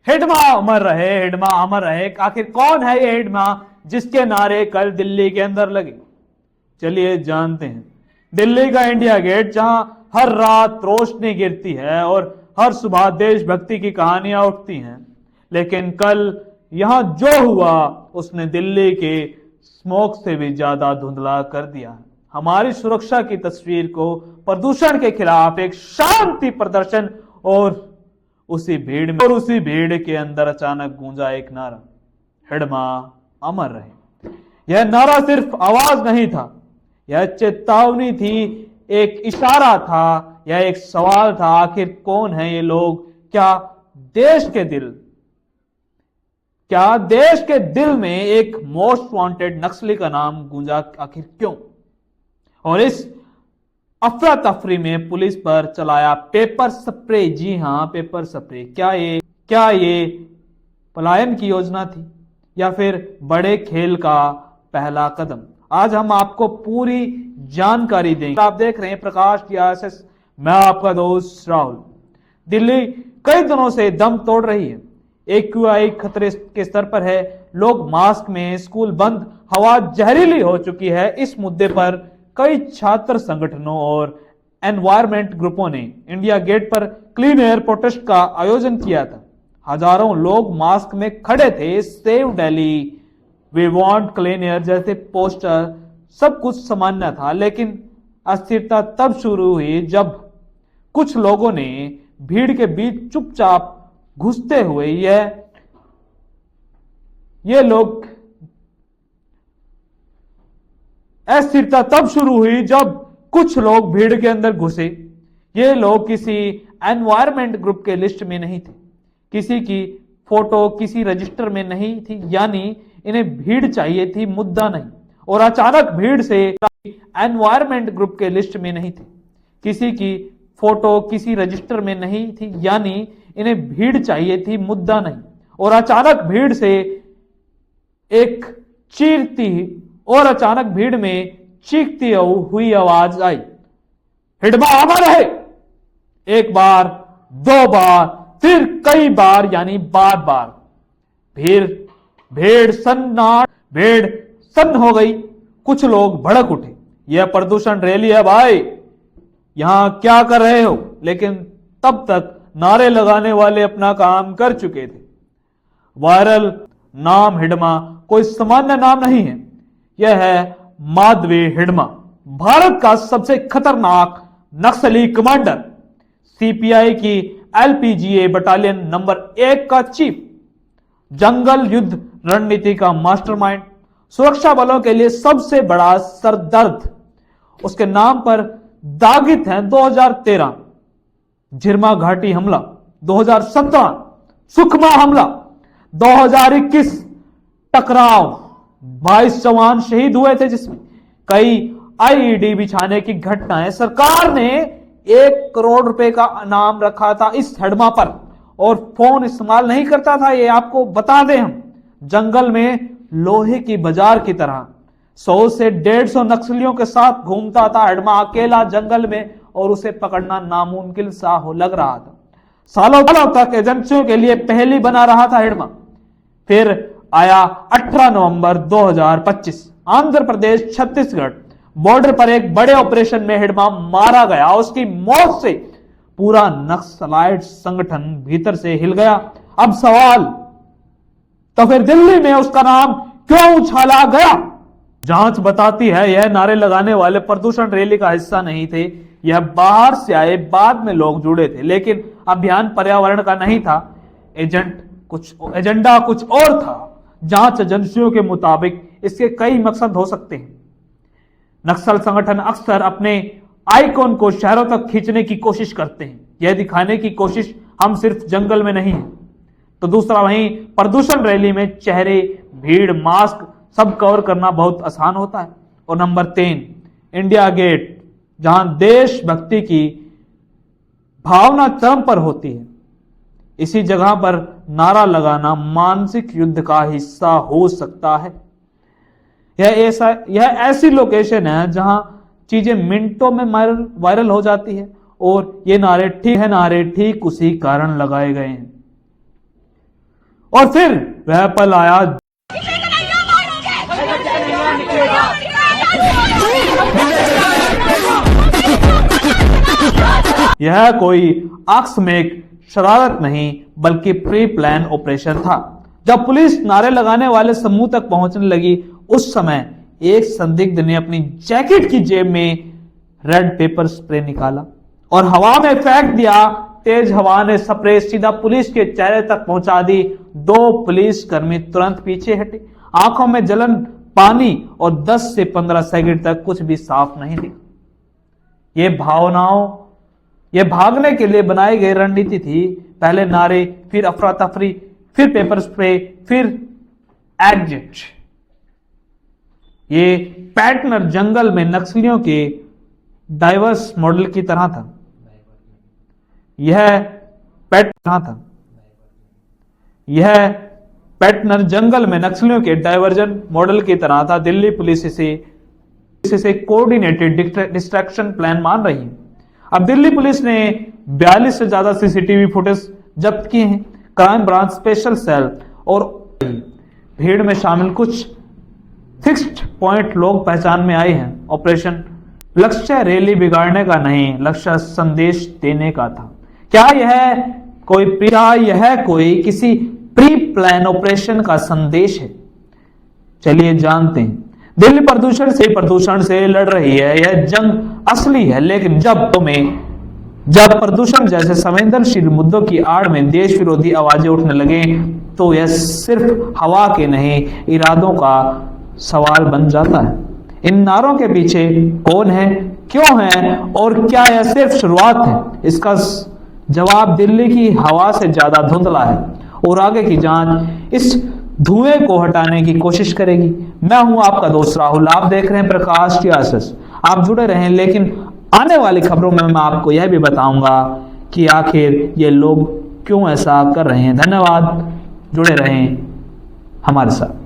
हिडमा अमर रहे, हिडमा अमर रहे। आखिर कौन है ये हिडमा जिसके नारे कल दिल्ली के अंदर लगे? चलिए जानते हैं। दिल्ली का इंडिया गेट, जहां हर रात रोशनी गिरती है और हर सुबह देशभक्ति की कहानियां उठती हैं, लेकिन कल यहां जो हुआ उसने दिल्ली के स्मोक से भी ज्यादा धुंधला कर दिया। हमारी सुरक्षा की तस्वीर को प्रदूषण के खिलाफ एक शांति प्रदर्शन, और उसी भीड़ के अंदर अचानक गूंजा एक नारा, हिडमा अमर रहे। यह नारा सिर्फ आवाज नहीं था, यह चेतावनी थी, एक इशारा था, यह एक सवाल था। आखिर कौन है ये लोग? क्या देश के दिल में एक मोस्ट वांटेड नक्सली का नाम गूंजा? आखिर क्यों? और इस अफरा तफरी में पुलिस पर चलाया पेपर स्प्रे। जी हां, पेपर स्प्रे। क्या ये पलायन की योजना थी या फिर बड़े खेल का पहला कदम? आज हम आपको पूरी जानकारी देंगे। आप देख रहे हैं प्रकाश DRSS, मैं आपका दोस्त राहुल। दिल्ली कई दिनों से दम तोड़ रही है। AQI खतरे के स्तर पर है, लोग मास्क में, स्कूल बंद, हवा जहरीली हो चुकी है। इस मुद्दे पर कई छात्र संगठनों और एनवायरमेंट ग्रुपों ने इंडिया गेट पर क्लीन एयर प्रोटेस्ट का आयोजन किया था। हजारों लोग मास्क में खड़े थे, save Delhi, we want clean air जैसे पोस्टर, सब कुछ सामान्य था। लेकिन अस्थिरता तब शुरू हुई जब कुछ लोगों ने भीड़ के बीच चुपचाप घुसते हुए अस्थिरता तब शुरू हुई जब कुछ लोग भीड़ के अंदर घुसे। ये लोग किसी एनवायरमेंट ग्रुप के लिस्ट में नहीं थे, किसी की फोटो किसी रजिस्टर में नहीं थी, यानी इन्हें भीड़ चाहिए थी, मुद्दा नहीं। और अचानक भीड़ से एनवायरमेंट ग्रुप के लिस्ट में नहीं थे, किसी की फोटो किसी रजिस्टर में नहीं थी, यानी इन्हें भीड़ चाहिए थी, मुद्दा नहीं। और अचानक भीड़ से एक अचानक भीड़ में चीखती हुई आवाज आई, हिडमा अमर है। एक बार, दो बार, फिर कई बार, यानी बार बार। भीड़ सन्न हो गई। कुछ लोग भड़क उठे, यह प्रदूषण रैली है भाई, यहां क्या कर रहे हो? लेकिन तब तक नारे लगाने वाले अपना काम कर चुके थे। वायरल नाम हिडमा कोई सामान्य नाम नहीं है, यह है माधवी हिडमा, भारत का सबसे खतरनाक नक्सली कमांडर, CPI की LPGA बटालियन नंबर 1 का चीफ, जंगल युद्ध रणनीति का मास्टरमाइंड, सुरक्षा बलों के लिए सबसे बड़ा सरदर्द। उसके नाम पर दागित है 2013 झिरमा घाटी हमला, 2017 सुकमा हमला, 2021 टकराव, 22 जवान शहीद हुए थे, जिसमें कई IED बिछाने की घटनाएं। सरकार ने 1 करोड़ रुपए का इनाम रखा था इस हिडमा पर, और फोन इस्तेमाल नहीं करता था। ये आपको बता दें, हम जंगल में लोहे की बाजार की तरह 100 से 150 नक्सलियों के साथ घूमता था हिडमा अकेला जंगल में, और उसे पकड़ना नामुमकिन सा हो लग रहा था। सालों तक एजेंसियों के लिए पहेली बना रहा था हिडमा। फिर आया 18 नवंबर 2025, आंध्र प्रदेश छत्तीसगढ़ बॉर्डर पर एक बड़े ऑपरेशन में हिडमा मारा गया। उसकी मौत से पूरा नक्सलाइट संगठन भीतर से हिल गया। अब सवाल, तो फिर दिल्ली में उसका नाम क्यों उछाला गया? जांच बताती है यह नारे लगाने वाले प्रदूषण रैली का हिस्सा नहीं थे, यह बाहर से आए बाद में लोग जुड़े थे। लेकिन अभियान पर्यावरण का नहीं था, एजेंडा कुछ और था। जांच एजेंसियों के मुताबिक इसके कई मकसद हो सकते हैं। नक्सल संगठन अक्सर अपने आइकॉन को शहरों तक खींचने की कोशिश करते हैं, यह दिखाने की कोशिश हम सिर्फ जंगल में नहीं है। तो दूसरा, वहीं प्रदूषण रैली में चेहरे, भीड़, मास्क सब कवर करना बहुत आसान होता है। और नंबर 3, इंडिया गेट, जहां देशभक्ति की भावना चरम पर होती है, इसी जगह पर नारा लगाना मानसिक युद्ध का हिस्सा हो सकता है। यह ऐसी लोकेशन है जहां चीजें मिनटों में वायरल हो जाती है, और ये नारे ठीक उसी कारण लगाए गए हैं। और फिर वह पल आया यह कोई आकस्मिक शरारत नहीं बल्कि प्री प्लान ऑपरेशन था। जब पुलिस नारे लगाने वाले समूह तक पहुंचने लगी, उस समय एक संदिग्ध ने अपनी जैकेट की जेब में रेड पेपर स्प्रे निकाला और हवा में फेंक दिया। तेज हवा ने स्प्रे सीधा पुलिस के चेहरे तक पहुंचा दी। 2 पुलिसकर्मी तुरंत पीछे हटे, आंखों में जलन, पानी और 10 से 15 सेकंड तक कुछ भी साफ नहीं दिखा। ये भागने के लिए बनाई गई रणनीति थी। पहले नारे, फिर अफरा तफरी, फिर पेपर स्प्रे, फिर एग्जिट। ये पैटर्न जंगल में नक्सलियों के डाइवर्स मॉडल की तरह था। यह पैटर्न जंगल में नक्सलियों के डाइवर्जन मॉडल की तरह था। दिल्ली पुलिस इसे कोऑर्डिनेटेड डिस्ट्रैक्शन प्लान मान रही है। अब दिल्ली पुलिस ने 42 से ज्यादा सीसीटीवी फुटेज जब्त किए हैं। क्राइम ब्रांच स्पेशल सेल और भीड़ में शामिल कुछ फिक्स्ड पॉइंट लोग पहचान में आए हैं। ऑपरेशन लक्ष्य रैली बिगाड़ने का नहीं, लक्ष्य संदेश देने का था। क्या यह कोई किसी प्री प्लान ऑपरेशन का संदेश है? चलिए जानते हैं। दिल्ली प्रदूषण से लड़ रही है। यह जंग असली है, लेकिन जब प्रदूषण जैसे संवेदनशील मुद्दों की आड़ में देश विरोधी आवाजें उठने लगे, तो यह सिर्फ हवा के नहीं, इरादों का सवाल बन जाता है। इन नारों के पीछे कौन है, क्यों है और क्या यह सिर्फ शुरुआत है? इसका जवाब दिल्ली की हवा से ज्यादा धुंधला है और आगे की जांच इस धुएं को हटाने की कोशिश करेगी। मैं हूं आपका दोस्त राहुल, आप देख रहे हैं प्रकाश की आशीष। आप जुड़े रहें, लेकिन आने वाली खबरों में मैं आपको यह भी बताऊंगा कि आखिर ये लोग क्यों ऐसा कर रहे हैं। धन्यवाद, जुड़े रहें हमारे साथ।